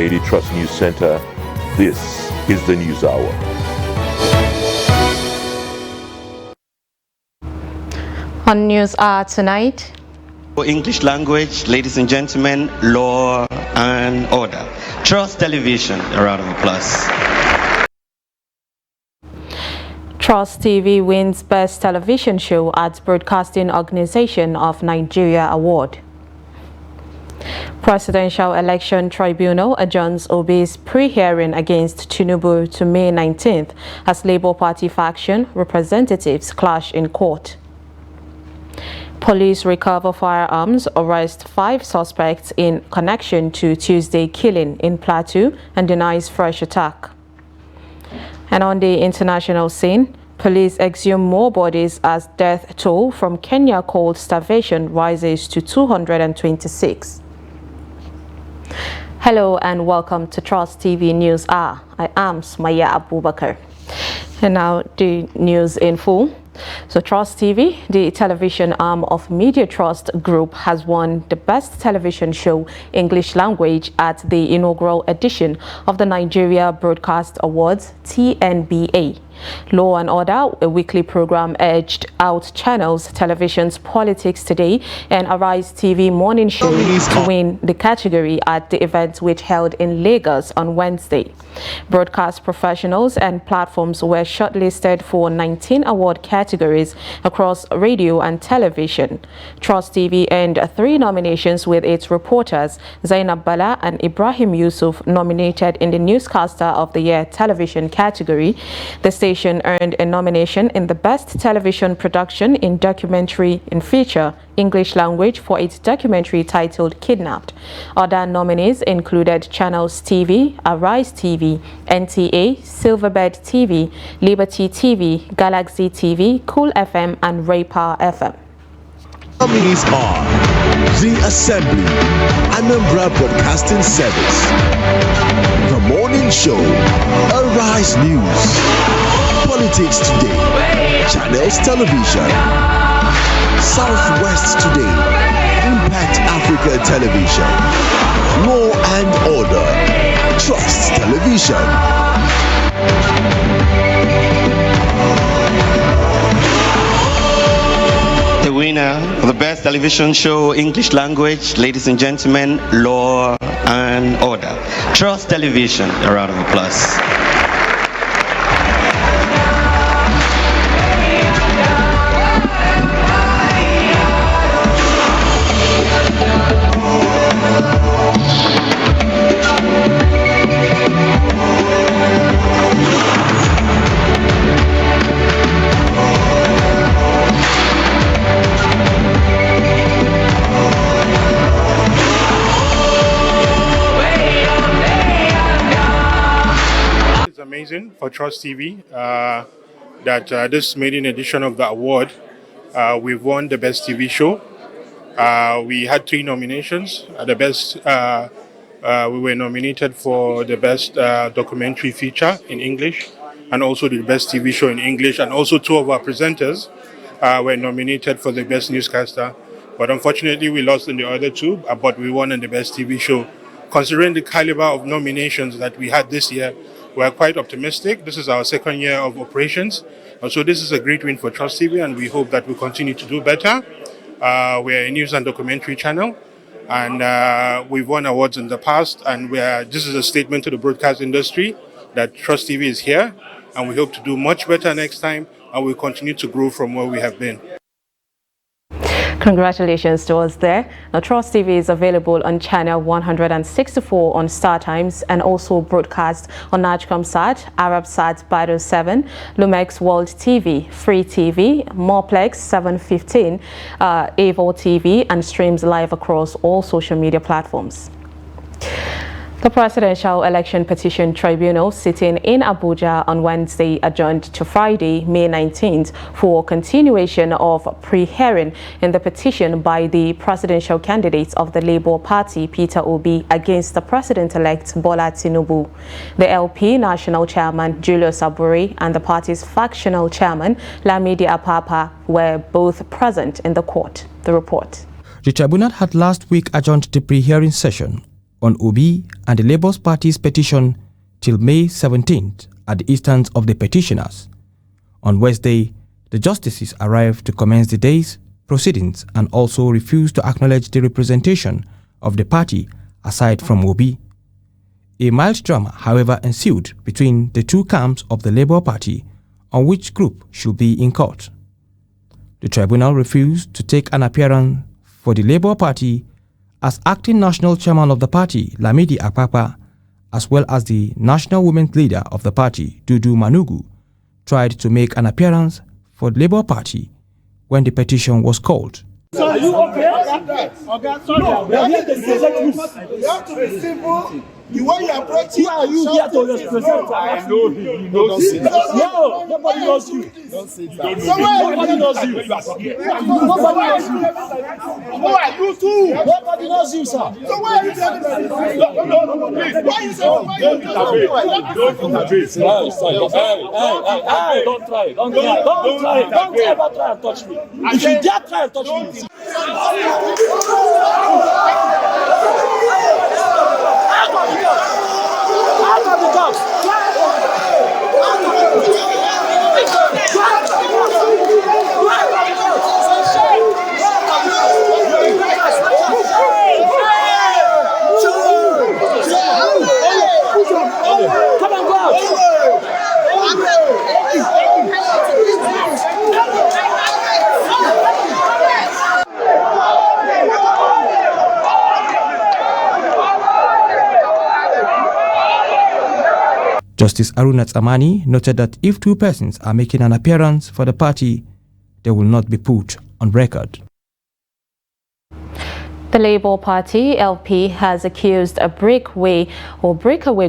Daily Trust News Center. This is the News Hour. On News Hour tonight. For English language, ladies and gentlemen, law and order. Trust Television, a round of applause. Trust TV wins Best Television Show at Broadcasting Organization of Nigeria Award. Presidential Election Tribunal adjourns Obi's pre-hearing against Tinubu to May 19th as Labour Party faction representatives clash in court. Police recover firearms, arrest 5 suspects in connection to Tuesday killing in Plateau and denies fresh attack. And on the international scene, police exhume more bodies as death toll from Kenya cold starvation rises to 226. Hello and welcome to Trust TV News Hour. I am Smaya Abubakar. And now the news in full. So Trust TV, the television arm of Media Trust Group, has won the Best Television Show English Language at the inaugural edition of the Nigeria Broadcast Awards, TNBA. Law and Order, a weekly program, edged out Channels Television's Politics Today and Arise TV morning show to win the category at the event which held in Lagos on Wednesday. Broadcast professionals and platforms were shortlisted for 19 award categories across radio and television. Trust TV earned 3 nominations with its reporters, Zainab Bala and Ibrahim Yusuf, nominated in the Newscaster of the Year television category. The station earned a nomination in the Best Television Production in Documentary in Feature English Language for its documentary titled Kidnapped. Other nominees included Channels TV, Arise TV, NTA, Silverbird TV, Liberty TV, Galaxy TV, Cool FM, and Ray Power FM. Nominees are The Assembly, Anambra Broadcasting Service, The Morning Show, Arise News, Politics Today, Channels Television, Southwest Today, Impact Africa Television, Law and Order, Trust Television. The winner of the Best Television Show English Language, ladies and gentlemen, Law and Order. Trust Television, a round of applause. Amazing for Trust TV that this maiden edition of the award, we've won the Best TV Show. We had 3 nominations. The best, we were nominated for the Best Documentary Feature in English and also the Best TV Show in English, and also 2 of our presenters were nominated for the Best Newscaster. But unfortunately, we lost in the other 2, but we won in the Best TV Show. Considering the caliber of nominations that we had this year, we're quite optimistic. This is our 2nd year of operations. So this is a great win for Trust TV, and we hope that we continue to do better. We're a news and documentary channel, and we've won awards in the past, and this is a statement to the broadcast industry that Trust TV is here, and we hope to do much better next time, and we'll continue to grow from where we have been. Congratulations to us there. Now, Trust TV is available on channel 164 on Star Times and also broadcast on Najcomsat, Arabsat Bado 7, Lumex World TV, Free TV, Morplex 715, Avo TV, and streams live across all social media platforms. The Presidential Election Petition Tribunal sitting in Abuja on Wednesday adjourned to Friday, May 19th for continuation of pre-hearing in the petition by the presidential candidate of the Labour Party, Peter Obi, against the President-elect Bola Tinubu. The LP National Chairman, Julius Abure, and the party's factional chairman, Lamidi Apapa, were both present in the court. The report. The tribunal had last week adjourned the pre-hearing session. on Obi and the Labour Party's petition till May 17th at the instance of the petitioners. On Wednesday, the justices arrived to commence the day's proceedings and also refused to acknowledge the representation of the party aside from Obi. A mild drama, however, ensued between the two camps of the Labour Party on which group should be in court. The tribunal refused to take an appearance for the Labour Party as acting national chairman of the party, Lamidi Apapa, as well as the national women's leader of the party, Dudu Manugu, tried to make an appearance for the Labour Party when the petition was called. Are you okay? No, we are here to represent you. You have to be simple. The way you approach it, are you here to represent? I know him. No, nobody knows you. Don't say that. Nobody knows you. Nobody knows you. Who are you too? Nobody knows you, sir. So why are you telling me? Why are you saying? Don't try. Don't ever try and touch me. If you dare try and touch me. Come on, go out. Justice Aruna Tsamani noted that if two persons are making an appearance for the party, they will not be put on record. The Labour Party, LP, has accused a breakaway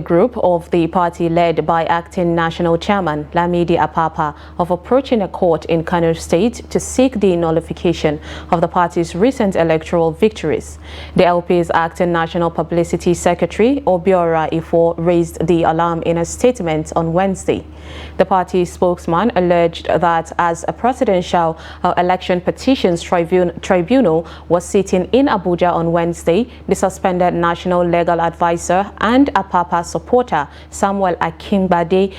group of the party led by acting national chairman Lamidi Apapa of approaching a court in Kano State to seek the nullification of the party's recent electoral victories. The LP's acting national publicity secretary, Obiora Ifo, raised the alarm in a statement on Wednesday. The party spokesman alleged that as a presidential election petitions tribunal was sitting in Abuja on Wednesday, the suspended national legal advisor and Apapa supporter Samuel Akingbade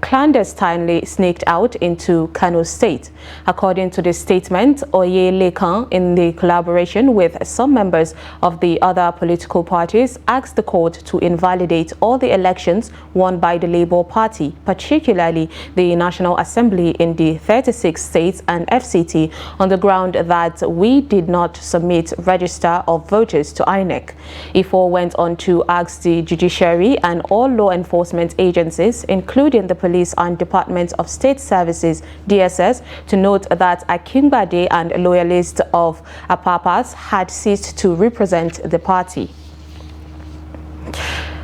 clandestinely sneaked out into Kano State. According to the statement, Oye Lekan, in the collaboration with some members of the other political parties, asked the court to invalidate all the elections won by the Labour Party, particularly the National Assembly in the 36 states and FCT, on the ground that we did not submit register of voters to INEC. Ifo went on to ask the judiciary and all law enforcement agencies, including the Police and Department of State Services, DSS, to note that Akingbade and loyalists of Apapa's had ceased to represent the party.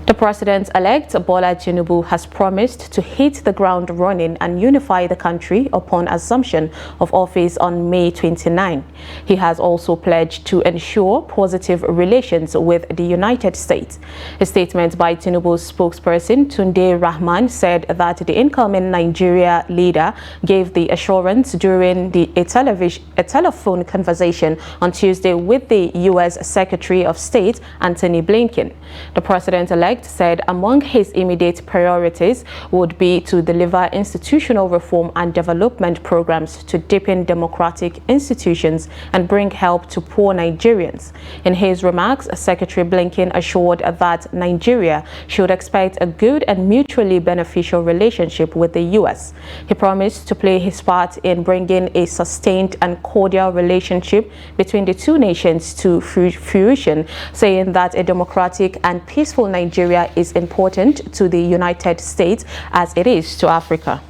The president-elect Bola Tinubu has promised to hit the ground running and unify the country upon assumption of office on May 29. He has also pledged to ensure positive relations with the United States. A statement by Tinubu's spokesperson Tunde Rahman said that the incoming Nigeria leader gave the assurance during a telephone conversation on Tuesday with the U.S. Secretary of State Antony Blinken. The president-elect said among his immediate priorities would be to deliver institutional reform and development programs to deepen democratic institutions and bring help to poor Nigerians. In his remarks, Secretary Blinken assured that Nigeria should expect a good and mutually beneficial relationship with the U.S. He promised to play his part in bringing a sustained and cordial relationship between the two nations to fruition, saying that a democratic and peaceful Nigeria is important to the United States as it is to Africa.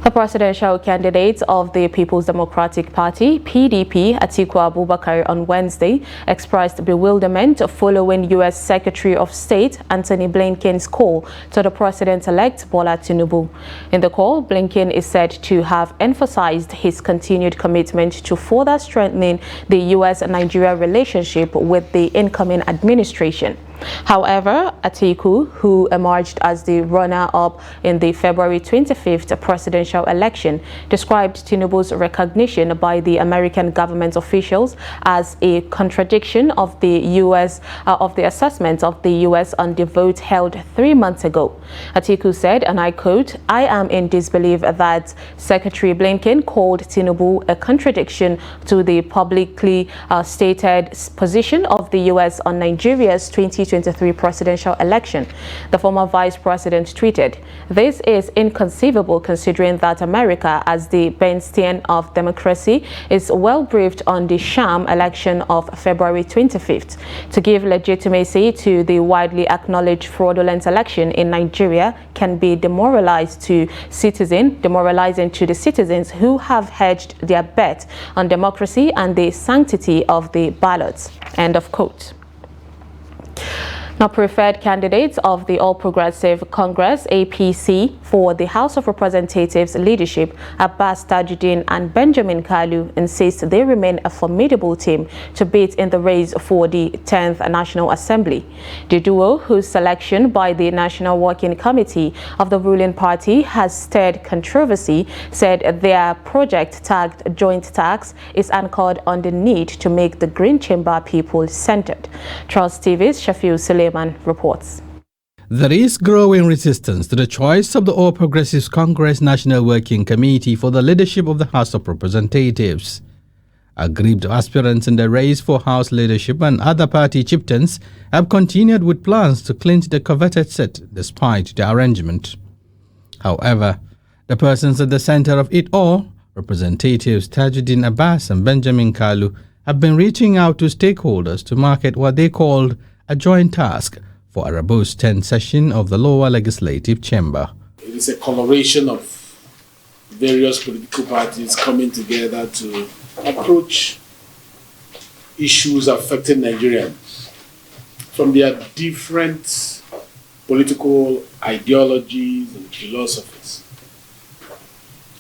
The presidential candidate of the People's Democratic Party, PDP, Atiku Abubakar, on Wednesday expressed bewilderment following U.S. Secretary of State Antony Blinken's call to the president-elect Bola Tinubu. In the call, Blinken is said to have emphasized his continued commitment to further strengthening the U.S.-Nigeria relationship with the incoming administration. However, Atiku, who emerged as the runner-up in the February 25th presidential election, described Tinubu's recognition by the American government officials as a contradiction of the assessment of the U.S. on the vote held 3 months ago. Atiku said, and I quote, "I am in disbelief that Secretary Blinken called Tinubu a contradiction to the publicly stated position of the U.S. on Nigeria's 2023 presidential election." The former vice president tweeted, "This is inconceivable considering that America, as the Bernstein of democracy, is well briefed on the sham election of February 25th. To give legitimacy to the widely acknowledged fraudulent election in Nigeria can be demoralizing to the citizens who have hedged their bet on democracy and the sanctity of the ballots." End of quote. Now, preferred candidates of the All Progressive Congress, APC, for the House of Representatives leadership, Abbas Tajuddin and Benjamin Kalu, insist they remain a formidable team to beat in the race for the 10th National Assembly. The duo, whose selection by the National Working Committee of the ruling party has stirred controversy, said their project tagged Joint Tax is anchored on the need to make the Green Chamber people-centered. Trust TV's Shafiu Suleiman reports. There is growing resistance to the choice of the All Progressives Congress National Working Committee for the leadership of the House of Representatives. Aggrieved aspirants in the race for House leadership and other party chieftains have continued with plans to clinch the coveted seat despite the arrangement. However, the persons at the center of it all, Representatives Tajuddin Abbas and Benjamin Kalu, have been reaching out to stakeholders to market what they called a joint task for a robust 10th session of the lower legislative chamber. It is a coloration of various political parties coming together to approach issues affecting Nigerians from their different political ideologies and philosophies.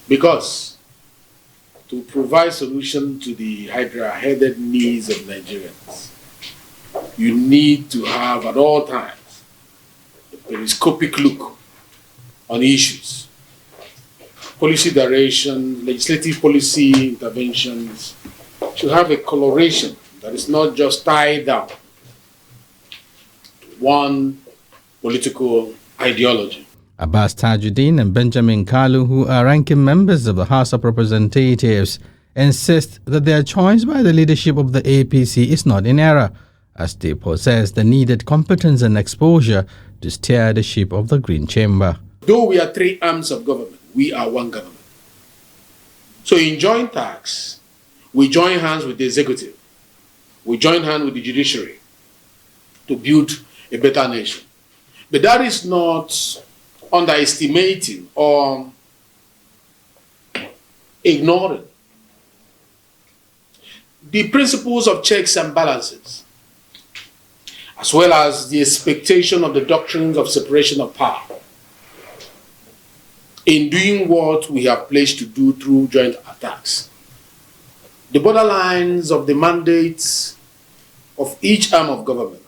Because to provide solution to the hydra-headed needs of Nigerians, you need to have at all times a periscopic look on issues, policy direction, legislative policy interventions should have a coloration that is not just tied down to one political ideology. Abbas Tajuddin and Benjamin Kalu, who are ranking members of the House of Representatives, insist that their choice by the leadership of the APC is not in error, as they possess the needed competence and exposure to steer the ship of the Green Chamber. Though we are three arms of government, we are one government. So in joint tax, we join hands with the executive, we join hands with the judiciary to build a better nation. But that is not underestimating or ignoring the principles of checks and balances, as well as the expectation of the doctrines of separation of power in doing what we have pledged to do through joint attacks. The borderlines of the mandates of each arm of government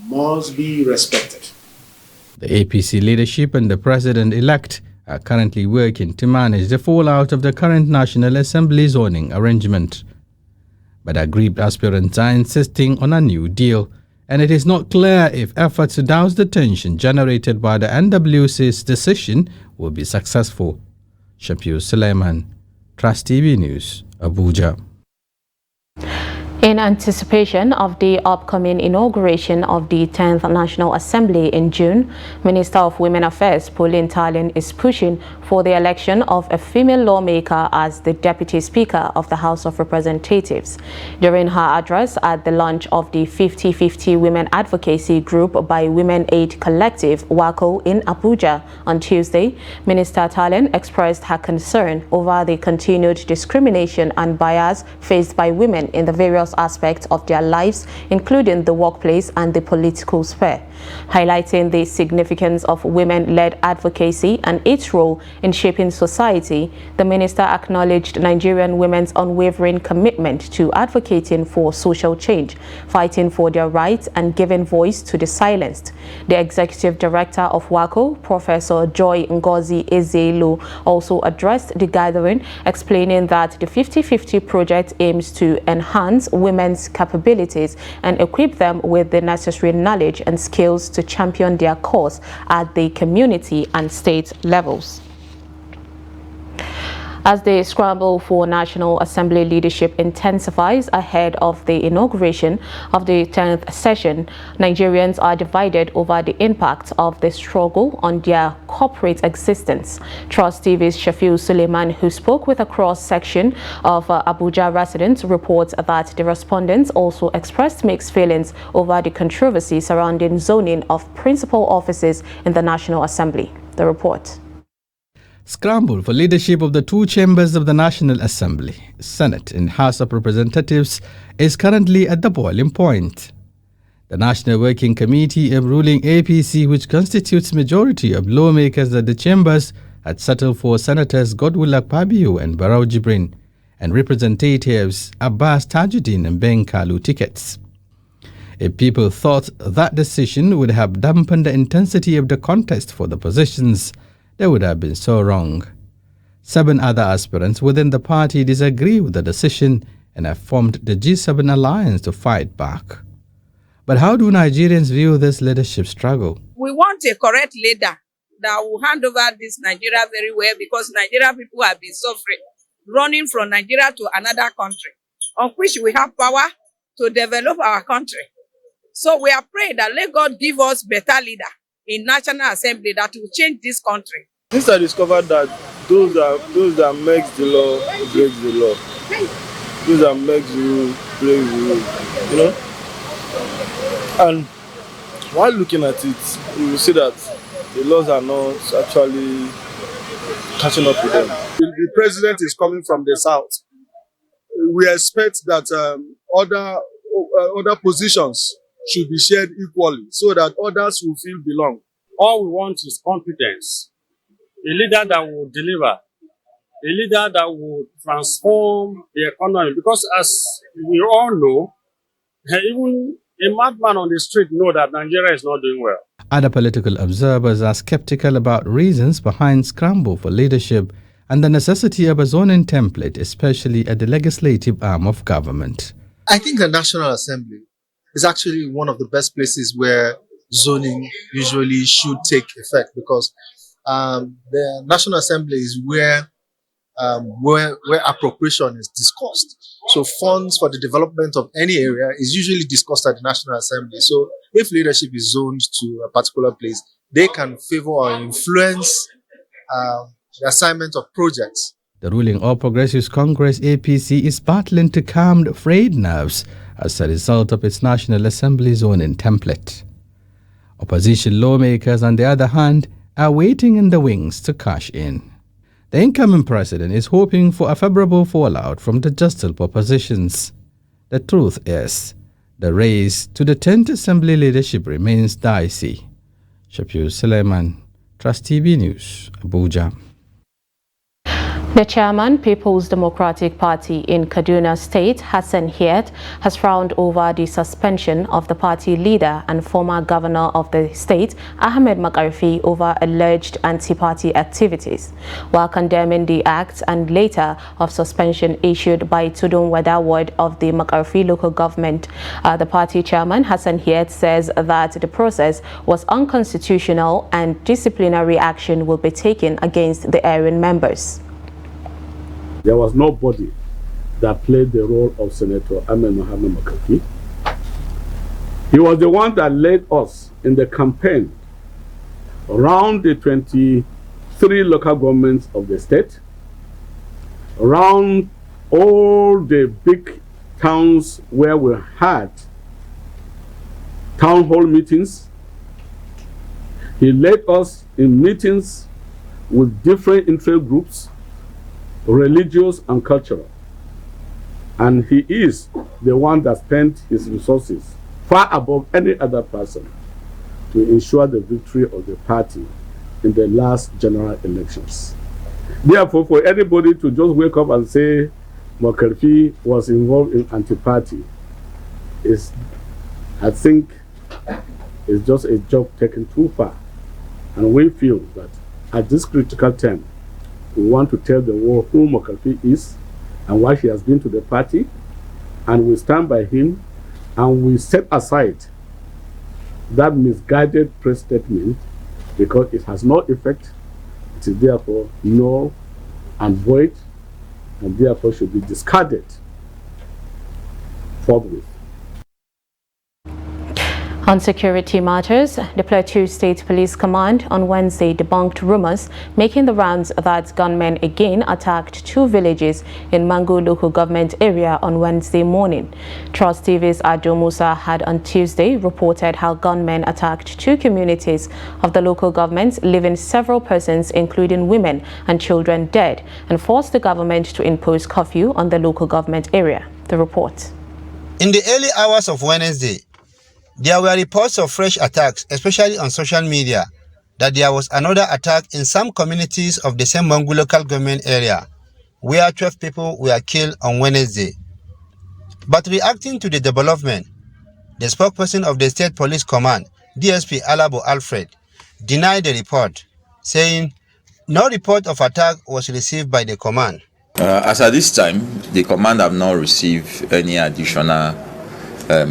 must be respected. The APC leadership and the president-elect are currently working to manage the fallout of the current National Assembly zoning arrangement. But aggrieved aspirants are insisting on a new deal, and it is not clear if efforts to douse the tension generated by the NWC's decision will be successful. Shafiu Suleiman, Trust TV News, Abuja. In anticipation of the upcoming inauguration of the 10th National Assembly in June, Minister of Women Affairs Pauline Tallen is pushing for the election of a female lawmaker as the Deputy Speaker of the House of Representatives. During her address at the launch of the 50-50 Women Advocacy Group by Women Aid Collective, WACO, in Abuja on Tuesday, Minister Tallen expressed her concern over the continued discrimination and bias faced by women in the various various aspects of their lives, including the workplace and the political sphere. Highlighting the significance of women-led advocacy and its role in shaping society, the minister acknowledged Nigerian women's unwavering commitment to advocating for social change, fighting for their rights and giving voice to the silenced. The executive director of WACO, Professor Joy Ngozi Ezelu, also addressed the gathering, explaining that the 50-50 project aims to enhance women's capabilities and equip them with the necessary knowledge and skills to champion their cause at the community and state levels. As the scramble for National Assembly leadership intensifies ahead of the inauguration of the 10th session, Nigerians are divided over the impact of the struggle on their corporate existence. Trust TV's Shafiu Suleiman, who spoke with a cross-section of Abuja residents, reports that the respondents also expressed mixed feelings over the controversy surrounding zoning of principal offices in the National Assembly. The report. Scramble for leadership of the two chambers of the National Assembly, Senate and House of Representatives, is currently at the boiling point. The National Working Committee of ruling APC, which constitutes majority of lawmakers at the chambers, had settled for Senators Godwill Akpabio and Barau Jibrin and Representatives Abbas Tajuddin and Ben Kalu tickets. If people thought that decision would have dampened the intensity of the contest for the positions, they would have been so wrong. 7 other aspirants within the party disagree with the decision and have formed the G7 alliance to fight back. But how do Nigerians view this leadership struggle? We want a correct leader that will hand over this Nigeria very well, because Nigeria people have been suffering, running from Nigeria to another country, on which we have power to develop our country. So we are praying that let God give us better leader in National Assembly that will change this country. Since I discovered that those that make the law break the law, those that make the rule break the rule, you know. And while looking at it, you will see that the laws are not actually catching up with them. The president is coming from the south. We expect that other positions should be shared equally so that others will feel belong. All we want is competence. A leader that will deliver. A leader that will transform the economy. Because as we all know, even a madman on the street knows that Nigeria is not doing well. Other political observers are skeptical about reasons behind scramble for leadership and the necessity of a zoning template, especially at the legislative arm of government. I think the National Assembly is actually one of the best places where zoning usually should take effect, because the National Assembly is where appropriation is discussed. So funds for the development of any area is usually discussed at the National Assembly. So if leadership is zoned to a particular place, they can favor or influence the assignment of projects. The ruling All Progressives Congress APC is battling to calm the frayed nerves as a result of its National Assembly zoning template. Opposition lawmakers, on the other hand, are waiting in the wings to cash in. The incoming president is hoping for a favorable fallout from the jostile propositions. The truth is, the race to the 10th Assembly leadership remains dicey. Shafiu Suleiman, Trust TV News, Abuja. The chairman, People's Democratic Party in Kaduna State, Hassan Hiet, has frowned over the suspension of the party leader and former governor of the state, Ahmed Makarfi, over alleged anti-party activities. While condemning the act and letter of suspension issued by Tudun Wada Ward of the Makarfi local government, the party chairman, Hassan Hiet, says that the process was unconstitutional and disciplinary action will be taken against the erring members. There was nobody that played the role of Senator Ahmed Mohamed Makarfi. He was the one that led us in the campaign around the 23 local governments of the state, around all the big towns where we had town hall meetings. He led us in meetings with different interest groups, religious and cultural. And he is the one that spent his resources far above any other person to ensure the victory of the party in the last general elections. Therefore, for anybody to just wake up and say Mokerfi was involved in anti-party is, I think, is just a joke taken too far. And we feel that at this critical time, we want to tell the world who Mokerfi is and why he has been to the party, and we stand by him, and we set aside that misguided press statement because it has no effect. It is therefore null and void, and therefore should be discarded forthwith. On security matters, the Plateau State Police Command on Wednesday debunked rumors making the rounds that gunmen again attacked 2 villages in Mangu local government area on Wednesday morning. Trust TV's Ado Musa had on Tuesday reported how gunmen attacked 2 communities of the local government, leaving several persons, including women and children, dead, and forced the government to impose curfew on the local government area. The report. In the early hours of Wednesday, there were reports of fresh attacks, especially on social media, that there was another attack in some communities of the same Mangu local government area, where 12 people were killed on Wednesday. But reacting to the development, the spokesperson of the State Police Command, DSP Alabo Alfred, denied the report, saying no report of attack was received by the command. As at this time, the command have not received any additional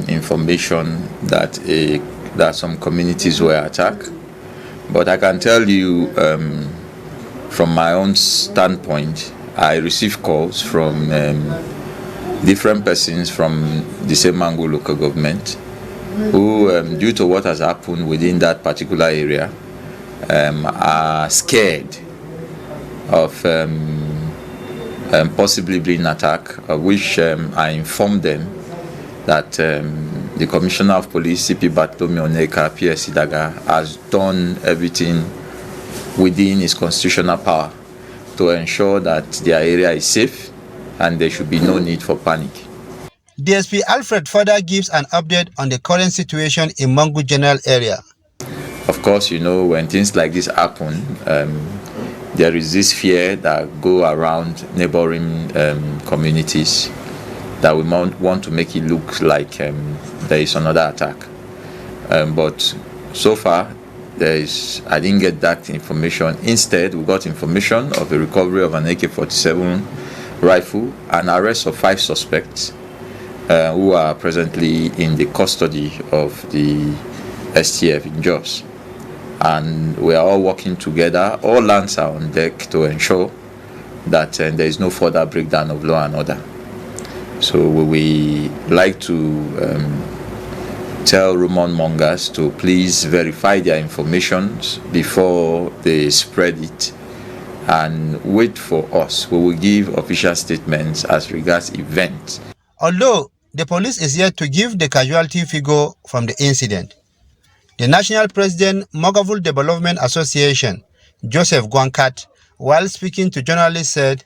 information that some communities were attacked, but I can tell you from my own standpoint, I received calls from different persons from the same Mangu local government who, due to what has happened within that particular area, are scared of possibly being attacked, of which I informed them that the Commissioner of Police, CP Bartholomew Oneka, PSC Daga, has done everything within his constitutional power to ensure that their area is safe and there should be no need for panic. DSP Alfred further gives an update on the current situation in Mangu General area. Of course, you know, when things like this happen, there is this fear that go around neighboring communities that we want to make it look like there is another attack. But so far, I didn't get that information. Instead, we got information of the recovery of an AK-47 rifle and arrest of 5 suspects who are presently in the custody of the STF in Jos. And we are all working together, all hands are on deck to ensure that there is no further breakdown of law and order. So we like to tell rumor mongers to please verify their information before they spread it and wait for us. We will give official statements as regards events. Although the police is yet to give the casualty figure from the incident, the National President Mogavul Development Association, Joseph Gwankat, while speaking to journalists, said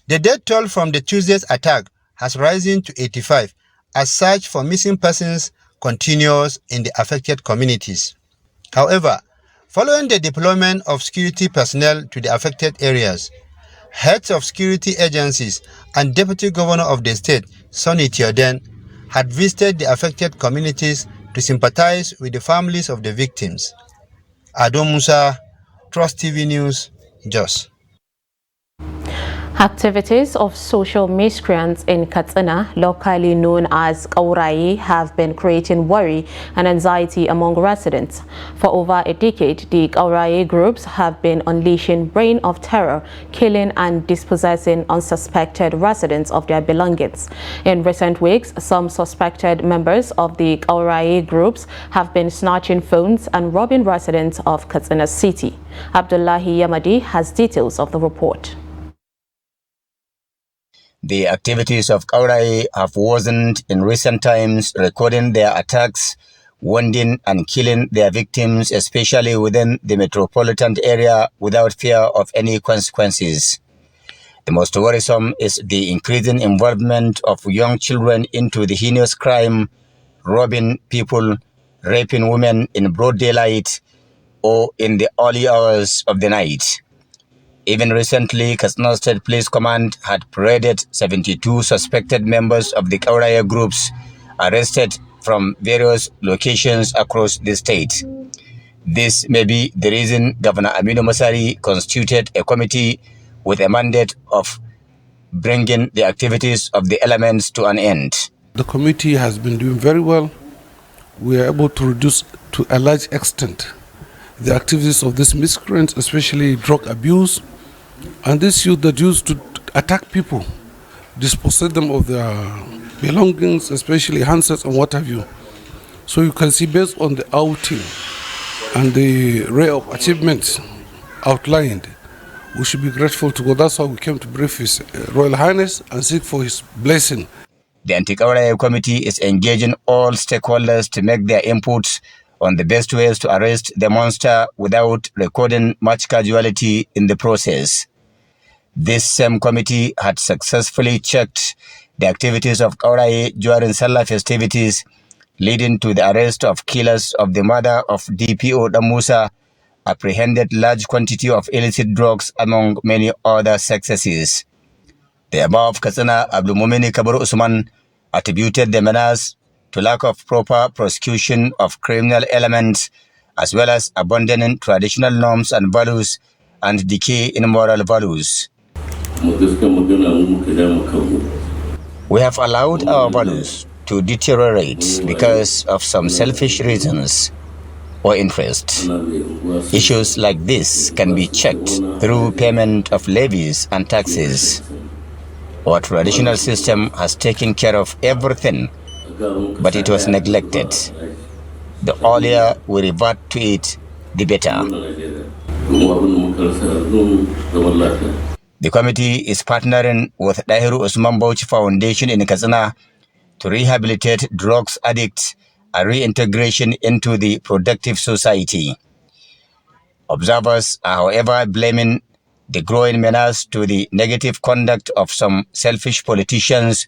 the death toll from the Tuesday's attack has risen to 85 as search for missing persons continues in the affected communities. However, following the deployment of security personnel to the affected areas, heads of security agencies and Deputy Governor of the state, Sonny Theoden, had visited the affected communities to sympathize with the families of the victims. Ado Musa, Trust TV News, Jos. Activities of social miscreants in Katsina, locally known as Kaurayi, have been creating worry and anxiety among residents. For over a decade, the Kaurayi groups have been unleashing reign of terror, killing and dispossessing unsuspected residents of their belongings. In recent weeks, some suspected members of the Kaurayi groups have been snatching phones and robbing residents of Katsina City. Abdullahi Yamadi has details of the report. The activities of Kaurayi have worsened in recent times, recording their attacks, wounding and killing their victims, especially within the metropolitan area, without fear of any consequences. The most worrisome is the increasing involvement of young children into the heinous crime, robbing people, raping women in broad daylight or in the early hours of the night. Even recently, Katsina State Police Command had paraded 72 suspected members of the Kauraya groups arrested from various locations across the state. This may be the reason Governor Aminu Masari constituted a committee with a mandate of bringing the activities of the elements to an end. The committee has been doing very well. We are able to reduce to a large extent the activities of these miscreants, especially drug abuse, and this youth that used to attack people, dispossess them of their belongings, especially handsets and what have you. So you can see, based on the outing and the array of achievements outlined, we should be grateful to God. That's why we came to brief His Royal Highness and seek for His blessing. The Anti-Kauraya Committee is engaging all stakeholders to make their inputs on the best ways to arrest the monster without recording much casualty in the process. This same committee had successfully checked the activities of Kauraya during Salah festivities, leading to the arrest of killers of the mother of DPO Damusa, apprehended large quantity of illicit drugs, among many other successes. The above Katsina Abdulmumini Kabaru Usman attributed the menace to lack of proper prosecution of criminal elements, as well as abandoning traditional norms and values and decay in moral values. We have allowed our values to deteriorate because of some selfish reasons or interest. Issues like this can be checked through payment of levies and taxes. Our traditional system has taken care of everything, but it was neglected. The earlier we revert to it, the better. The committee is partnering with Dahiru Usman Bauchi Foundation in Katsina to rehabilitate drugs addicts and reintegration into the productive society. Observers are, however, blaming the growing menace to the negative conduct of some selfish politicians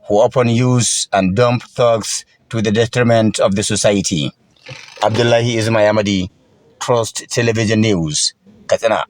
who often use and dump thugs to the detriment of the society. Abdullahi Ismayamadi, Trust Television News, Katsina.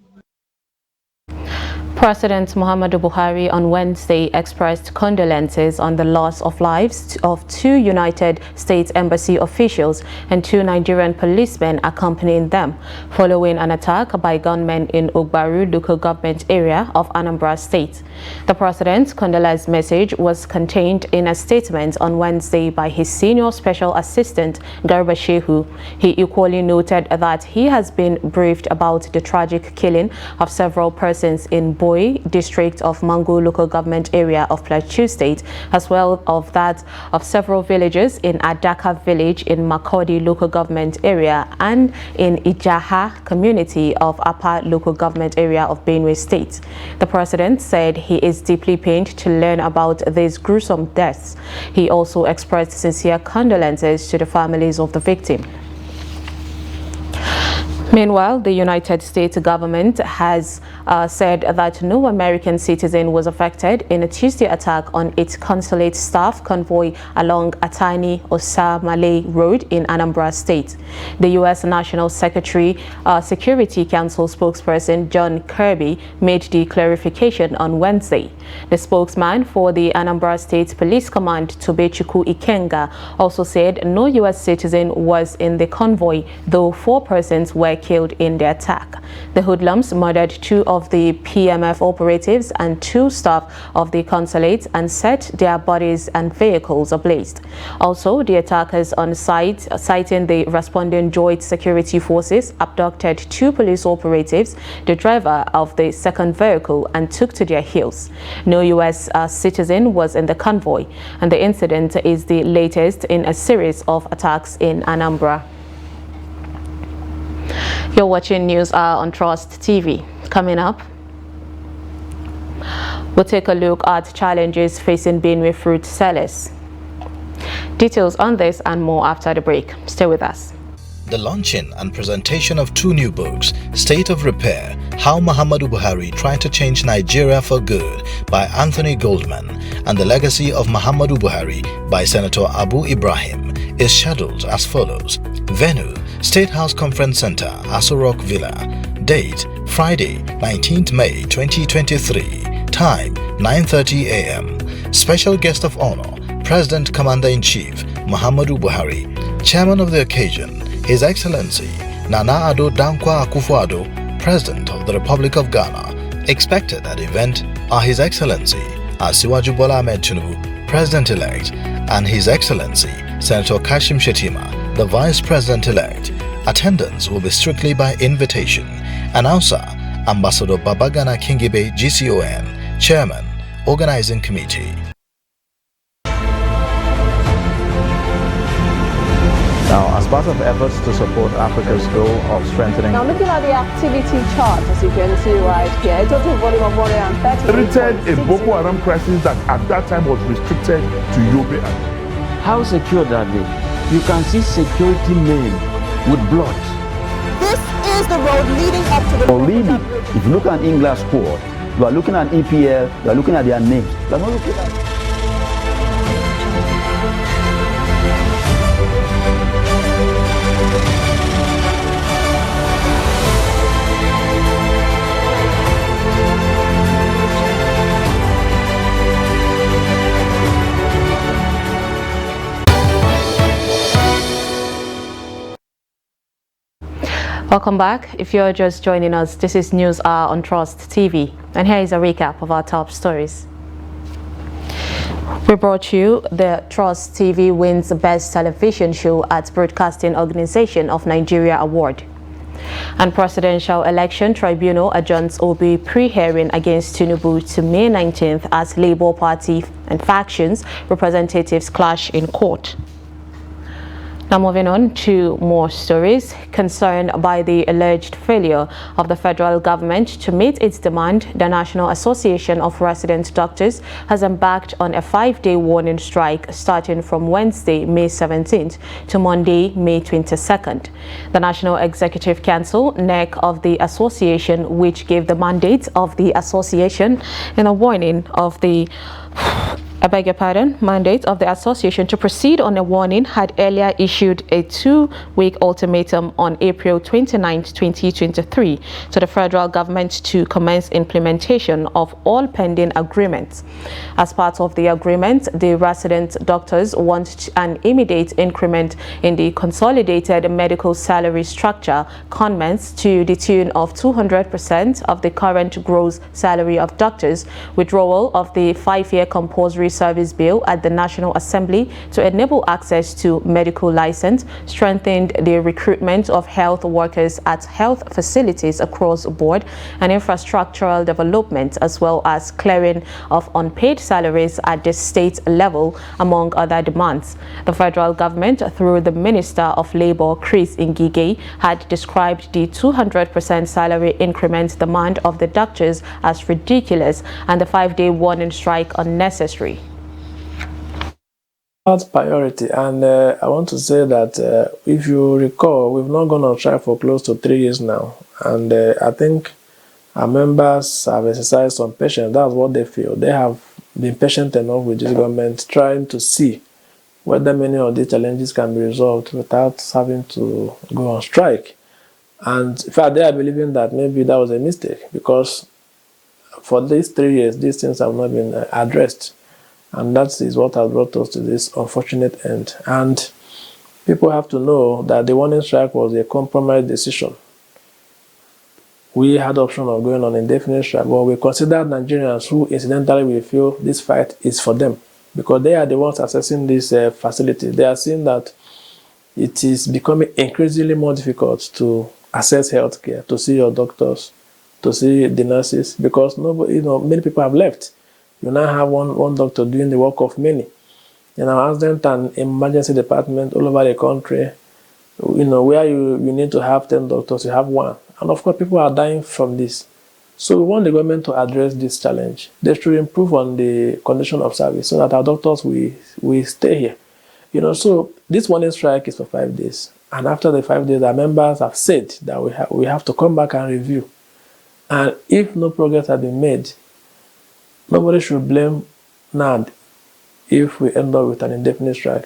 President Muhammadu Buhari on Wednesday expressed condolences on the loss of lives of 2 United States Embassy officials and 2 Nigerian policemen accompanying them following an attack by gunmen in Ogbaru local government area of Anambra State. The president's condolence message was contained in a statement on Wednesday by his senior special assistant Garba Shehu. He equally noted that he has been briefed about the tragic killing of several persons in district of Mangu local government area of Plateau State, as well as that of several villages in Adaka village in Makodi local government area and in Ijaha community of Apa local government area of Benue State. The president said he is deeply pained to learn about these gruesome deaths. He also expressed sincere condolences to the families of the victim. Meanwhile, the United States government has said that no American citizen was affected in a Tuesday attack on its consulate staff convoy along Atani Osamale Road in Anambra State. The U.S. National Security Council spokesperson John Kirby made the clarification on Wednesday. The spokesman for the Anambra State Police Command, Tobechukwu Ikenga, also said no U.S. citizen was in the convoy, though 4 persons were killed in the attack. The hoodlums murdered 2 of the PMF operatives and 2 staff of the consulate and set their bodies and vehicles ablaze. Also, the attackers on site, citing the responding joint security forces, abducted 2 police operatives, the driver of the second vehicle, and took to their heels. No U.S. citizen was in the convoy, and the incident is the latest in a series of attacks in Anambra. You're watching News Hour on Trust TV. Coming up, we'll take a look at challenges facing Benue fruit sellers. Details on this and more after the break. Stay with us. the launching and presentation of 2 new books, State of Repair, How Muhammadu Buhari Tried to Change Nigeria for Good by Anthony Goldman, and The Legacy of Muhammadu Buhari by Senator Abu Ibrahim, is scheduled as follows. Venue, State House Conference Center, Aso Rock Villa. Date, Friday, 19th May 2023. Time, 9:30 a.m. Special guest of honor, President Commander-in-Chief Muhammadu Buhari. Chairman of the occasion, His Excellency Nana Addo Dankwa Akufo-Addo, President of the Republic of Ghana. Expected at the event are His Excellency Asiwaju Bola Ahmed Tinubu, President-elect, and His Excellency Senator Kashim Shettima, the Vice President-elect. Attendance will be strictly by invitation. Announcer, Ambassador Babagana Kingibe GCON, Chairman, Organizing Committee. Now, as part of efforts to support Africa's goal of strengthening... Now, looking at the activity chart, as you can see right here, a total volume of 130... Created a Boko Haram crisis that at that time was restricted to Yobe. How secured are they? You can see security men with blood. This is the road leading up to the... Already, if you look at England squad, you are looking at EPL, you are looking at their names. You are not looking at... Welcome back. If you're just joining us, this is News Hour on Trust TV, and here is a recap of our top stories. We brought you the Trust TV wins Best Television Show at Broadcasting Organization of Nigeria Award. And Presidential Election Tribunal adjourns Obi pre-hearing against Tinubu to May 19th as Labour Party and factions representatives clash in court. Now moving on to more stories. Concerned by the alleged failure of the federal government to meet its demand, the National Association of Resident Doctors has embarked on a 5-day warning strike starting from Wednesday, May 17th to Monday, May 22nd. The National Executive Council, NEC of the association, which gave the mandate of the association in a warning of the mandate of the association to proceed on a warning, had earlier issued a 2-week ultimatum on April 29, 2023 to the federal government to commence implementation of all pending agreements. As part of the agreement, the resident doctors want an immediate increment in the consolidated medical salary structure, CONMENS, to the tune of 200% of the current gross salary of doctors, withdrawal of the 5-year compulsory service bill at the National Assembly to enable access to medical license, strengthened the recruitment of health workers at health facilities across the board, and infrastructural development, as well as clearing of unpaid salaries at the state level, among other demands. The federal government, through the Minister of Labour, Chris Ngige, had described the 200% salary increment demand of the doctors as ridiculous and the 5-day warning strike unnecessary. Priority, and I want to say that if you recall, we've not gone on strike for close to 3 years now, and I think our members have exercised some patience. That's what they feel. They have been patient enough with this government, trying to see whether many of these challenges can be resolved without having to go on strike. And in fact, they are believing that maybe that was a mistake, because for these 3 years, these things have not been addressed. And that is what has brought us to this unfortunate end. And people have to know that the warning strike was a compromise decision. We had the option of going on indefinite strike, but we considered Nigerians who incidentally will feel this fight is for them, because they are the ones accessing this facility. They are seeing that it is becoming increasingly more difficult to access healthcare, to see your doctors, to see the nurses, because nobody, many people have left. You now have one doctor doing the work of many. In our accident and emergency department all over the country, where you need to have 10 doctors, you have 1. And of course, people are dying from this. So we want the government to address this challenge. They should improve on the condition of service so that our doctors will stay here. So this warning strike is for 5 days. And after the 5 days, the members have said that we have to come back and review. And if no progress has been made, nobody should blame NAD if we end up with an indefinite strike.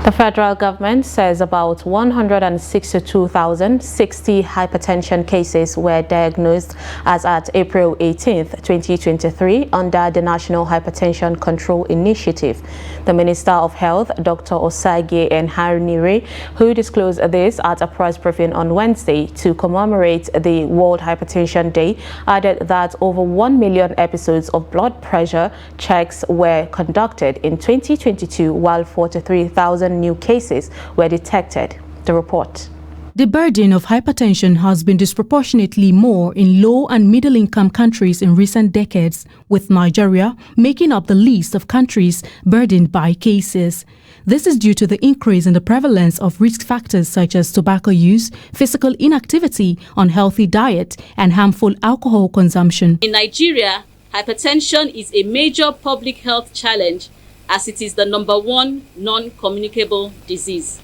The federal government says about 162,060 hypertension cases were diagnosed as at April 18, 2023, under the National Hypertension Control Initiative. The Minister of Health, Dr. Osagie Ehanire, who disclosed this at a press briefing on Wednesday to commemorate the World Hypertension Day, added that over 1 million episodes of blood pressure checks were conducted in 2022, while 43,000 new cases were detected. The report. The burden of hypertension has been disproportionately more in low and middle-income countries in recent decades, with Nigeria making up the list of countries burdened by cases. This is due to the increase in the prevalence of risk factors such as tobacco use, physical inactivity, unhealthy diet, and harmful alcohol consumption. In Nigeria, hypertension is a major public health challenge as it is the #1 non-communicable disease.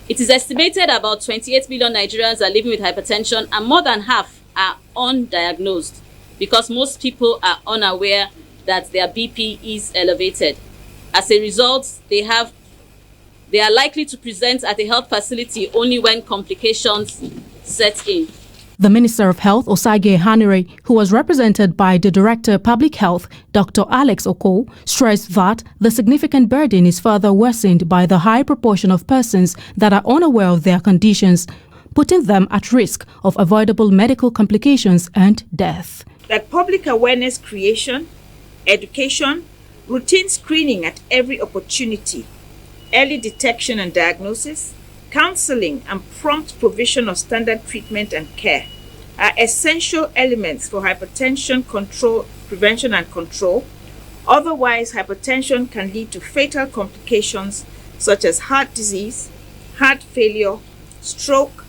It is estimated about 28 million Nigerians are living with hypertension, and more than half are undiagnosed because most people are unaware that their BP is elevated. As a result, they are likely to present at a health facility only when complications set in. The Minister of Health, Osagie Ehanire, who was represented by the Director of Public Health, Dr. Alex Oko, stressed that the significant burden is further worsened by the high proportion of persons that are unaware of their conditions, putting them at risk of avoidable medical complications and death. That public awareness creation, education, routine screening at every opportunity, early detection and diagnosis, counseling and prompt provision of standard treatment and care are essential elements for hypertension control, prevention and control. Otherwise, hypertension can lead to fatal complications such as heart disease, heart failure, stroke,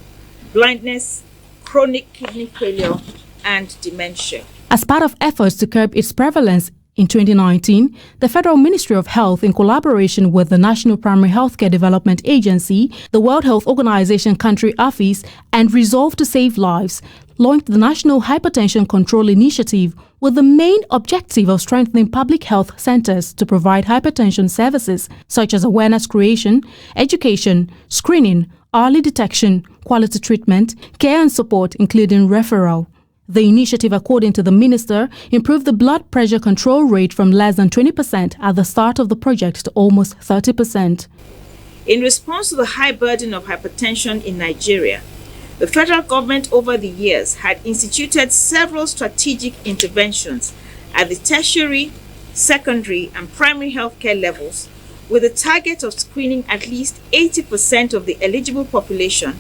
blindness, chronic kidney failure, and dementia. As part of efforts to curb its prevalence, in 2019, the Federal Ministry of Health, in collaboration with the National Primary Healthcare Development Agency, the World Health Organization Country Office, and Resolve to Save Lives, launched the National Hypertension Control Initiative with the main objective of strengthening public health centers to provide hypertension services such as awareness creation, education, screening, early detection, quality treatment, care and support, including referral. The initiative, according to the minister, improved the blood pressure control rate from less than 20% at the start of the project to almost 30%. In response to the high burden of hypertension in Nigeria, the federal government over the years had instituted several strategic interventions at the tertiary, secondary, and primary healthcare levels with the target of screening at least 80% of the eligible population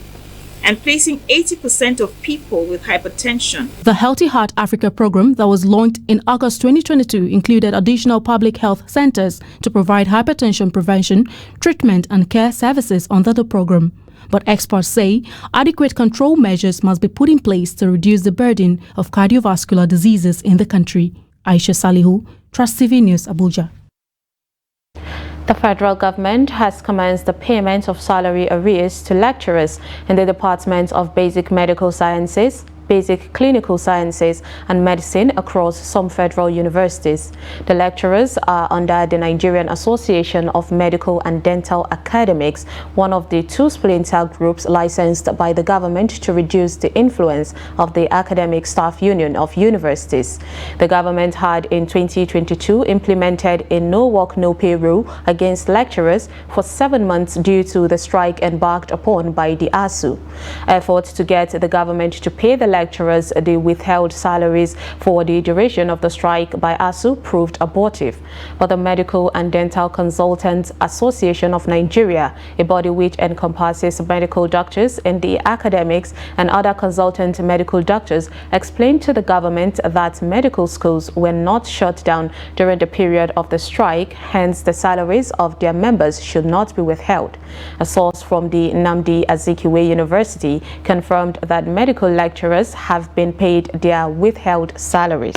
and placing 80% of people with hypertension. The Healthy Heart Africa program that was launched in August 2022 included additional public health centers to provide hypertension prevention, treatment and care services under the program. But experts say adequate control measures must be put in place to reduce the burden of cardiovascular diseases in the country. Aisha Salihu, Trust TV News, Abuja. The federal government has commenced the payment of salary arrears to lecturers in the Department of Basic Medical Sciences, Basic Clinical Sciences and Medicine across some federal universities. The lecturers are under the Nigerian Association of Medical and Dental Academics, one of the two splinter groups licensed by the government to reduce the influence of the Academic Staff Union of universities. The government had in 2022 implemented a no work no pay rule against lecturers for 7 months due to the strike embarked upon by the ASU. Efforts to get the government to pay the lecturers the withheld salaries for the duration of the strike by ASU proved abortive. But the Medical and Dental Consultants Association of Nigeria, a body which encompasses medical doctors in the academics and other consultant medical doctors, explained to the government that medical schools were not shut down during the period of the strike, hence the salaries of their members should not be withheld. A source from the Nnamdi Azikiwe University confirmed that medical lecturers have been paid their withheld salaries.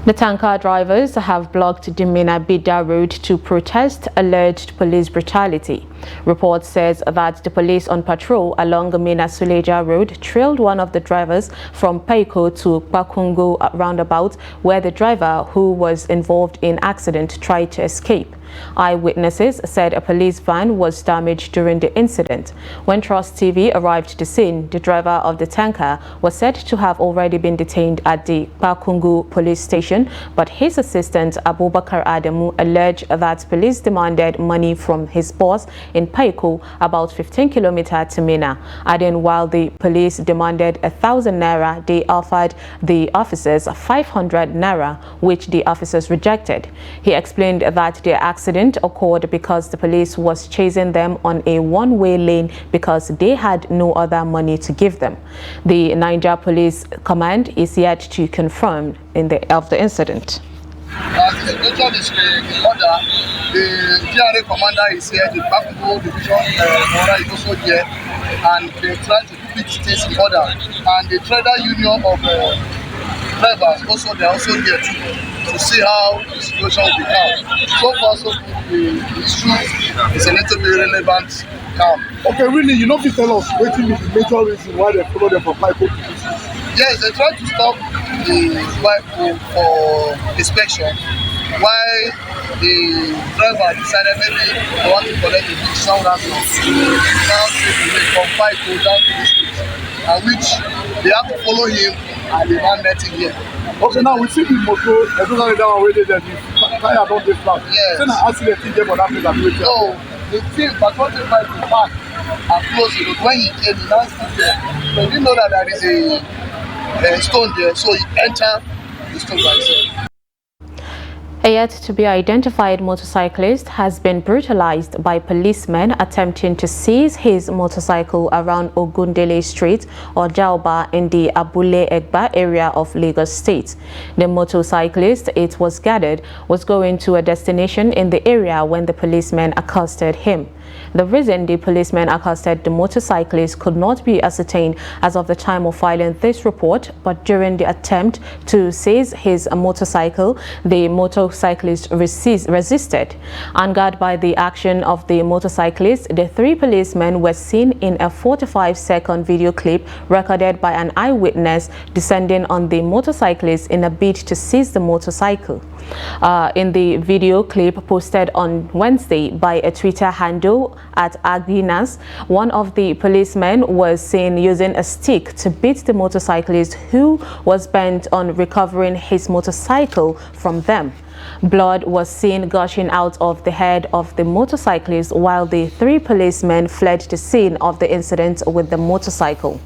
The tanker drivers have blocked the Minna-Bida road to protest alleged police brutality. Report says that the police on patrol along the Minna-Suleja road trailed one of the drivers from Paiko to Pakungo roundabout, where the driver who was involved in accident tried to escape. Eyewitnesses said a police van was damaged during the incident. When Trust TV arrived to the scene, the driver of the tanker was said to have already been detained at the Pakungu police station, but his assistant Abubakar Adamu alleged that police demanded money from his boss in Paiko, about 15 kilometers to Minna. Adding while the police demanded 1,000 naira, they offered the officers 500 naira, which the officers rejected. He explained that the accident occurred because the police was chasing them on a one-way lane because they had no other money to give them. The Niger Police Command is yet to confirm of the incident. As the situation is in order, the GRA commander is here, the Pakungo division commander is also here, and they try to put things in order. And the trader union of drivers also, they are also here to see how the situation will become. So far, so the issue is a little bit relevant. Okay, really, you know, please tell us what is the major reason why they follow them for Paiko? Yes, they try to stop the vehicle for inspection. Why the driver decided maybe they want to collect the big sound ransom. Now take the way from Paiko down to this place, and which they have to follow him and the man met him here. Okay, now we see the motor, especially that one where they the tire don't get flat. Yes. So now accident thing there for that place that we No, the thing, but what they find the park and close the road. When he came, he now stood there. So he didn't know that there is a stone there, so he entered the stone by himself. A yet-to-be-identified motorcyclist has been brutalized by policemen attempting to seize his motorcycle around Ogundele Street or Jaoba in the Abule Egba area of Lagos State. The motorcyclist, it was gathered, was going to a destination in the area when the policemen accosted him. The reason the policemen accosted the motorcyclist could not be ascertained as of the time of filing this report, but during the attempt to seize his motorcycle, the motorcyclist resisted. Angered by the action of the motorcyclist, the three policemen were seen in a 45-second video clip recorded by an eyewitness descending on the motorcyclist in a bid to seize the motorcycle. In the video clip posted on Wednesday by a Twitter handle at Agrinas, one of the policemen was seen using a stick to beat the motorcyclist who was bent on recovering his motorcycle from them. Blood was seen gushing out of the head of the motorcyclist while the three policemen fled the scene of the incident with the motorcycle.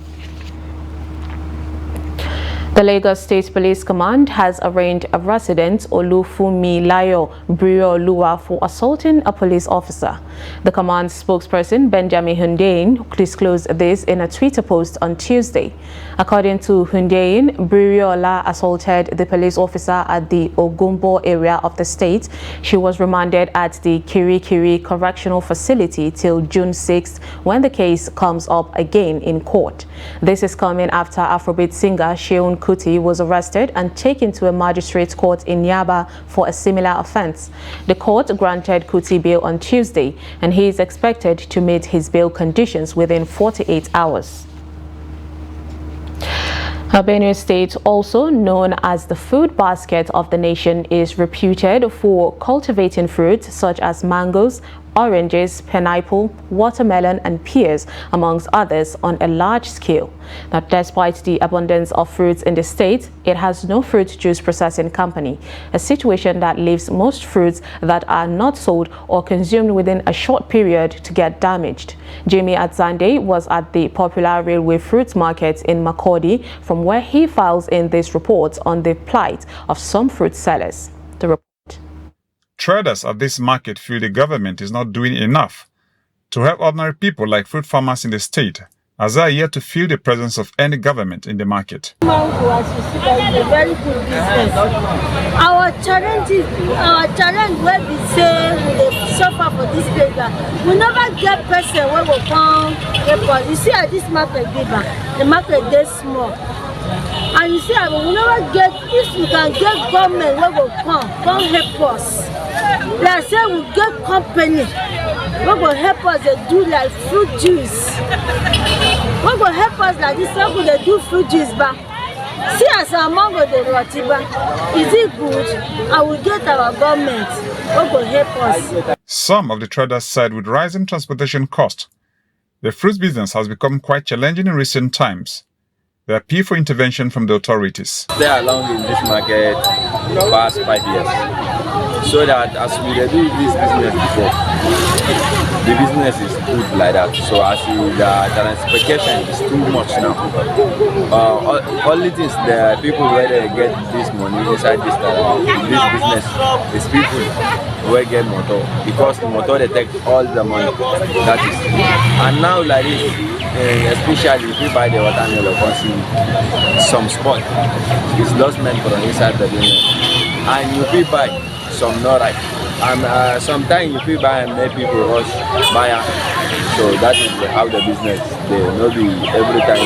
The Lagos State Police Command has arraigned a resident, Olufunmilayo Brioluwa, for assaulting a police officer. The command spokesperson, Benjamin Hundeyin, disclosed this in a Twitter post on Tuesday. According to Hundeyin, Briolua assaulted the police officer at the Ogumbo area of the state. She was remanded at the Kirikiri Correctional Facility till June 6th, when the case comes up again in court. This is coming after Afrobeat singer Seun Kuti was arrested and taken to a magistrate's court in Yaba for a similar offense. The court granted Kuti bail on Tuesday, and he is expected to meet his bail conditions within 48 hours. Benue State, also known as the food basket of the nation, is reputed for cultivating fruits such as mangoes, oranges, pineapple, watermelon and pears, amongst others, on a large scale. Now, despite the abundance of fruits in the state, it has no fruit juice processing company, a situation that leaves most fruits that are not sold or consumed within a short period to get damaged. Jamie Atzande was at the popular railway fruits market in Makurdi, from where he files in this report on the plight of some fruit sellers. The report. Traders at this market feel the government is not doing enough to help ordinary people like fruit farmers in the state, as they are yet to feel the presence of any government in the market. Mango, as you see, that is a very good business. Our challenge where we say we suffer for this place, we never get person where we come. You see at this market, the market gets small. And you see, we never get, if if we can get government wey go come help us. Like say we get company wey go help us dey do like fruit juice. Wey go help us like this, wey go dey do fruit juice ba. See as our mango dey rot ba. Is it good? And we get our government wey go help us. Some of the traders said with rising transportation costs, the fruit business has become quite challenging in recent times. They appeal for intervention from the authorities. Stay along in this market past 5 years, so that as we do this business before, the business is good like that. So as the transportation is too much now. Only things the people where they get this money inside this business is people where get motor, because the motor they take all the money. That is, and now like this, especially if you buy the watermelon, some spot is lost men from inside the business, and you will buy some not right, and sometimes you will buy and make people rush buy. So that is how the business they no be every time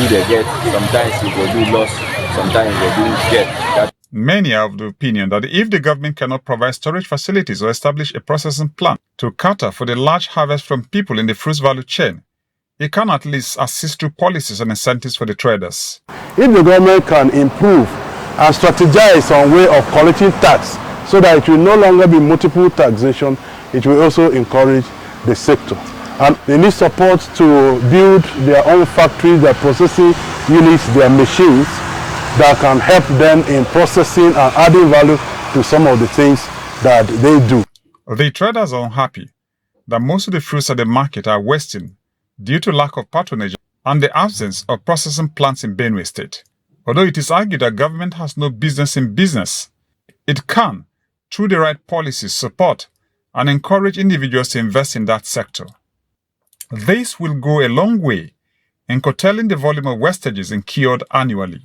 they get. Sometimes you will do loss, sometimes you will do get that. Many are of the opinion that if the government cannot provide storage facilities or establish a processing plant to cater for the large harvest from people in the fruit value chain, it can at least assist through policies and incentives for the traders. If the government can improve and strategize on way of collecting tax so that it will no longer be multiple taxation, it will also encourage the sector. And they need support to build their own factories, their processing units, their machines that can help them in processing and adding value to some of the things that they do. The traders are unhappy that most of the fruits at the market are wasting due to lack of patronage and the absence of processing plants in Benue State. Although it is argued that government has no business in business, it can, through the right policies, support and encourage individuals to invest in that sector. This will go a long way in curtailing the volume of wastages incurred annually.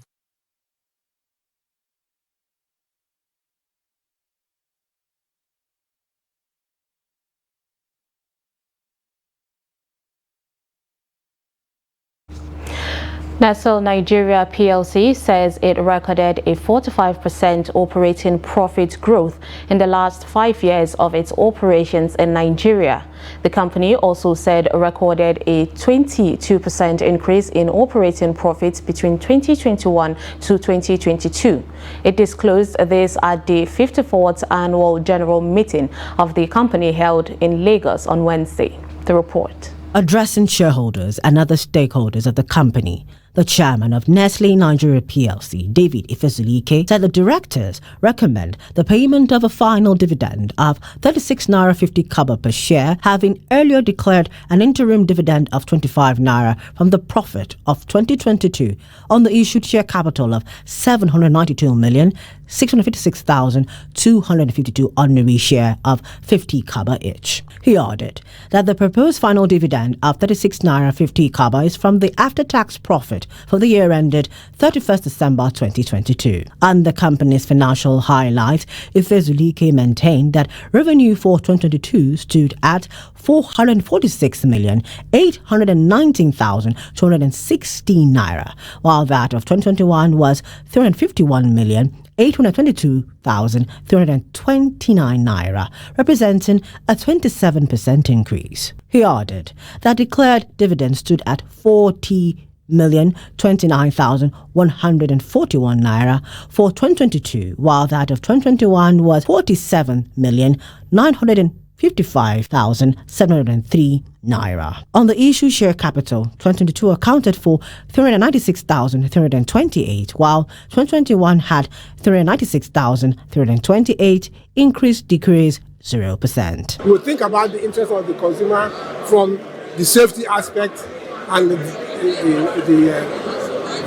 Nestle Nigeria PLC says it recorded a 45% operating profit growth in the last 5 years of its operations in Nigeria. The company also said it recorded a 22% increase in operating profits between 2021 to 2022. It disclosed this at the 54th annual general meeting of the company held in Lagos on Wednesday. The report. Addressing shareholders and other stakeholders of the company, the chairman of Nestle Nigeria PLC, David Ifezulike, said the directors recommend the payment of a final dividend of 36 naira 50 kobo per share, having earlier declared an interim dividend of 25 naira from the profit of 2022 on the issued share capital of 792,656,252 ordinary share of 50 kobo each. He added that the proposed final dividend of 36 naira 50 kobo is from the after-tax profit for the year ended 31st December 2022. And the company's financial highlights, Ifezulike maintained that revenue for 2022 stood at 446,819,216 naira, while that of 2021 was 351,822,329 naira, representing a 27% increase. He added that declared dividends stood at 40,029,141 naira for 2022, while that of 2021 was 47,955,703 naira. On the issue share capital, 2022 accounted for 396,328, while 2021 had 396,328, increase, decrease 0%. We will think about the interest of the consumer from the safety aspect and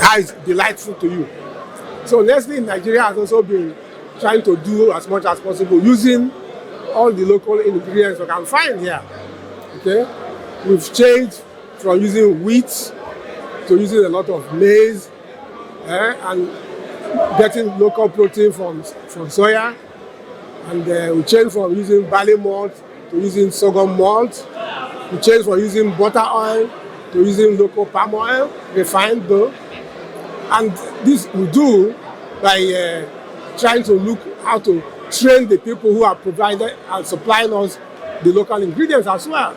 how it's delightful to you. So Nestle in Nigeria has also been trying to do as much as possible using all the local ingredients we can find here. Okay, we've changed from using wheat to using a lot of maize and getting local protein from soya, and we changed from using barley malt to using sorghum malt. We changed from using butter oil to using local palm oil, refined though. And this we do by trying to look how to train the people who are providing and supplying us the local ingredients as well.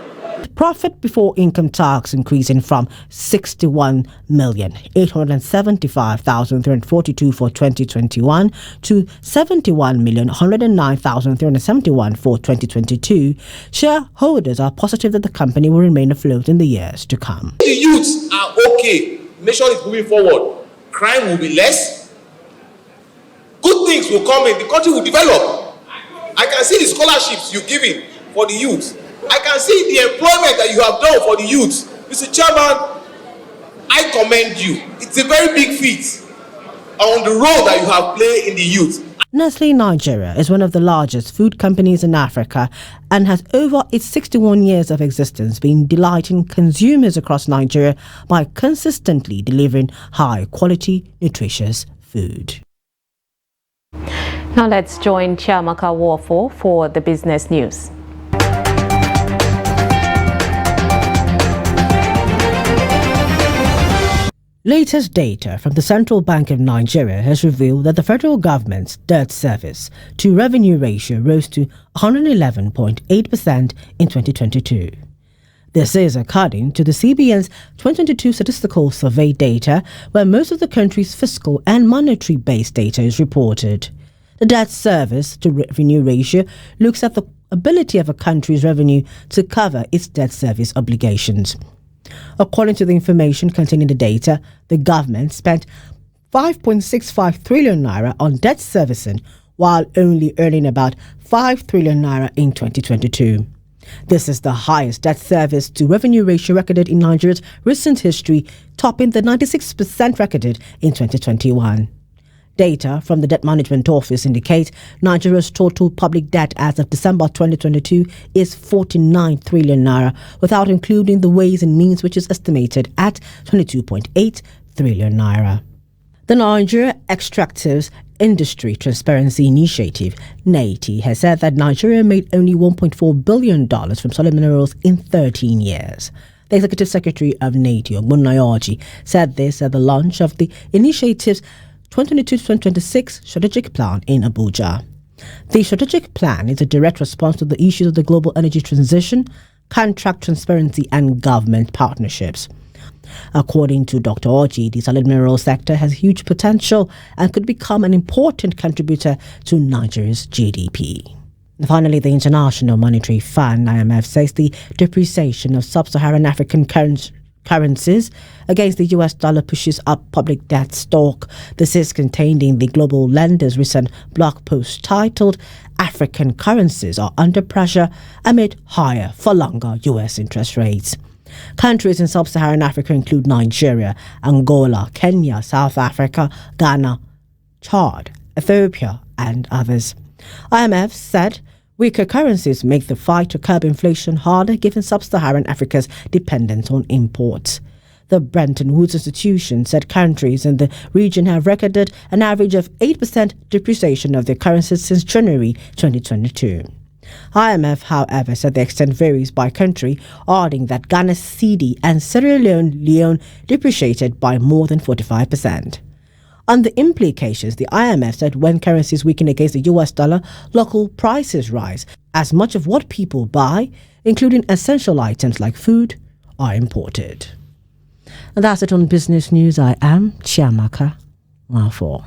Profit before income tax increasing from 61,875,342 for 2021 to 71,109,371 for 2022. Shareholders are positive that the company will remain afloat in the years to come. The youths are okay. Nation is moving forward. Crime will be less. Good things will come in. The country will develop. I can see the scholarships you're giving for the youth. I can see the employment that you have done for the youth. Mr. Chairman, I commend you. It's a very big feat on the role that you have played in the youth. Nestle Nigeria is one of the largest food companies in Africa and has over its 61 years of existence been delighting consumers across Nigeria by consistently delivering high-quality, nutritious food. Now let's join Chiamaka Warfo for the business news. Latest data from the Central Bank of Nigeria has revealed that the federal government's debt service to revenue ratio rose to 111.8% in 2022. This is according to the CBN's 2022 statistical survey data, where most of the country's fiscal and monetary-based data is reported. The debt service to revenue ratio looks at the ability of a country's revenue to cover its debt service obligations. According to the information contained in the data, the government spent 5.65 trillion naira on debt servicing while only earning about 5 trillion naira in 2022. This is the highest debt service to revenue ratio recorded in Nigeria's recent history, topping the 96% recorded in 2021. Data from the Debt Management Office indicate Nigeria's total public debt as of December 2022 is 49 trillion naira, without including the Ways and Means, which is estimated at 22.8 trillion naira. The Nigeria Extractives Industry Transparency Initiative, NAITI, has said that Nigeria made only $1.4 billion from solid minerals in 13 years. The Executive Secretary of NAITI, Ogbonna, said this at the launch of the initiative's 2022-2026 strategic plan in Abuja. The strategic plan is a direct response to the issues of the global energy transition, contract transparency and government partnerships. According to Dr. Orji, the solid mineral sector has huge potential and could become an important contributor to Nigeria's GDP. Finally, the International Monetary Fund, IMF, says the depreciation of sub-Saharan African currencies against the US dollar pushes up public debt stock. This is contained in the Global Lender's recent blog post titled "African Currencies Are Under Pressure Amid Higher for Longer US Interest Rates." Countries in sub-Saharan Africa include Nigeria, Angola, Kenya, South Africa, Ghana, Chad, Ethiopia, and others. IMF said weaker currencies make the fight to curb inflation harder, given sub-Saharan Africa's dependence on imports. The Bretton Woods Institution said countries in the region have recorded an average of 8% depreciation of their currencies since January 2022. IMF, however, said the extent varies by country, adding that Ghana's cedi and Sierra Leone depreciated by more than 45%. On the implications, the IMF said when currencies weaken against the US dollar, local prices rise, as much of what people buy, including essential items like food, are imported. And that's it on Business News. I am Chiamaka Warfo.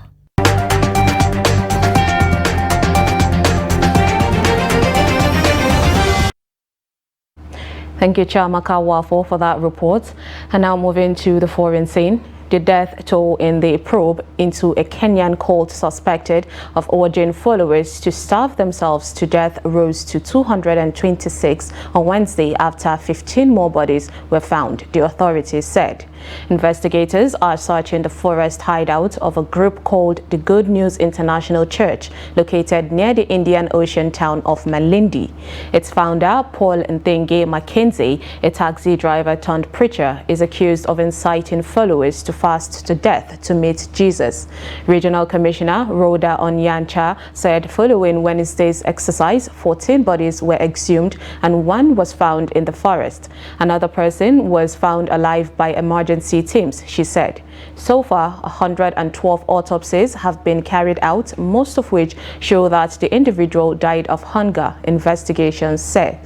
Thank you, Chiamaka Warfo, for that report. And now moving to the foreign scene. The death toll in the probe into a Kenyan cult suspected of urging followers to starve themselves to death rose to 226 on Wednesday after 15 more bodies were found, the authorities said. Investigators are searching the forest hideout of a group called the Good News International Church, located near the Indian Ocean town of Malindi. Its founder, Paul Nthenge Mackenzie, a taxi driver turned preacher, is accused of inciting followers to fast to death to meet Jesus. Regional Commissioner Rhoda Onyancha said following Wednesday's exercise, 14 bodies were exhumed and one was found in the forest. Another person was found alive by emergency teams, she said. So far, 112 autopsies have been carried out, most of which show that the individual died of hunger, investigations say.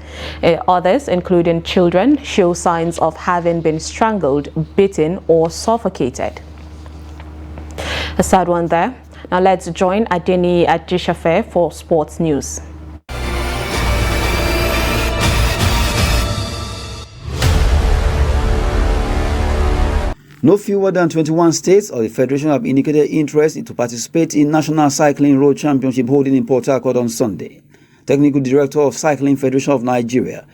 Others, including children, show signs of having been strangled, beaten, or suffocated. A sad one there. Now let's join Adeni Ajishafe for sports news. No fewer than 21 states or the Federation have indicated interest to participate in National Cycling Road Championship holding in Port Harcourt on Sunday. Technical Director of Cycling Federation of Nigeria,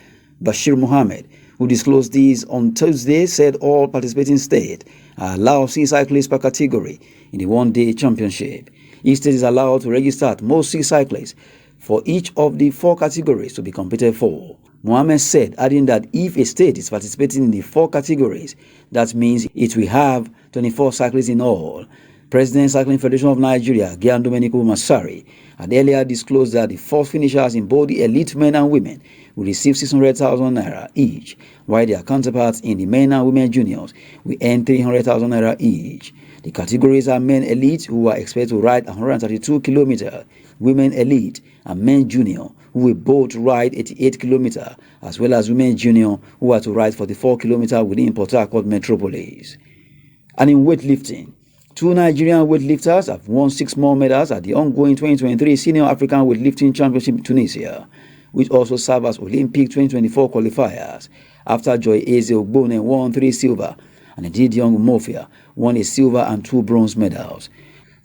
Bashir Mohammed, who disclosed these on Tuesday, said all participating states are allowed 6 cyclists per category in the one-day championship. Each state is allowed to register at most 6 cyclists for each of the 4 categories to be competed for. Mohammed said, adding that if a state is participating in the 4 categories, that means it will have 24 cyclists in all. President Cycling Federation of Nigeria, Gian Domenico Massari, had earlier disclosed that the 4 finishers in both the elite men and women will receive 600,000 naira each, while their counterparts in the men and women juniors will earn 300,000 naira each. The categories are men elite, who are expected to ride 132 kilometers, women elite, and men junior, who will both ride 88 kilometers, as well as women junior, who are to ride 44 kilometers within Port Harcourt metropolis. And in weightlifting, 2 Nigerian weightlifters have won 6 more medals at the ongoing 2023 Senior African Weightlifting Championship in Tunisia, which also serve as Olympic 2024 qualifiers, after Joy Eze Ogbone won 3 silver and Gideon Mofia won a silver and 2 bronze medals.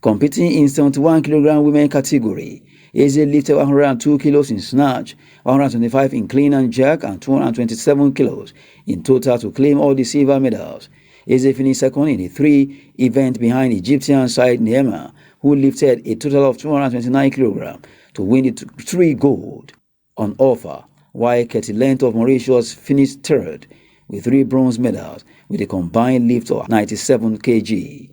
Competing in 71 kilogram women category, Eze lifted 102 kilos in snatch, 125 in clean and jerk, and 227 kilos in total to claim all the silver medals. Eze finished second in the 3 event behind Egyptian side Neema, who lifted a total of 229 kilograms to win the 3 gold on offer, while Katie Lent of Mauritius finished third with 3 bronze medals with a combined lift of 97 kg.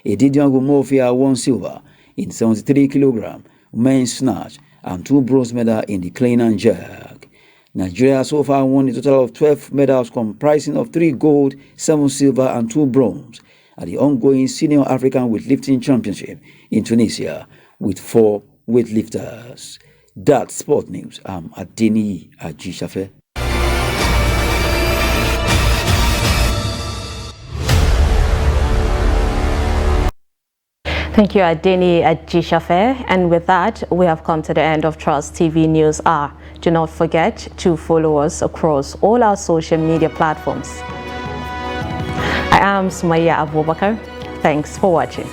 Edidion Gumofia won silver in 73 kilogram men's snatch and 2 bronze medals in the clean and jerk. Nigeria so far won a total of 12 medals comprising of 3 gold, 7 silver and 2 bronze at the ongoing Senior African Weightlifting Championship in Tunisia with 4 weightlifters. That's Sport News. I'm Adeni Ajishafe. Thank you, Adeni Ajishafe. And with that, we have come to the end of Trust TV News Hour. Do not forget to follow us across all our social media platforms. I am Sumaya Abubakar. Thanks for watching.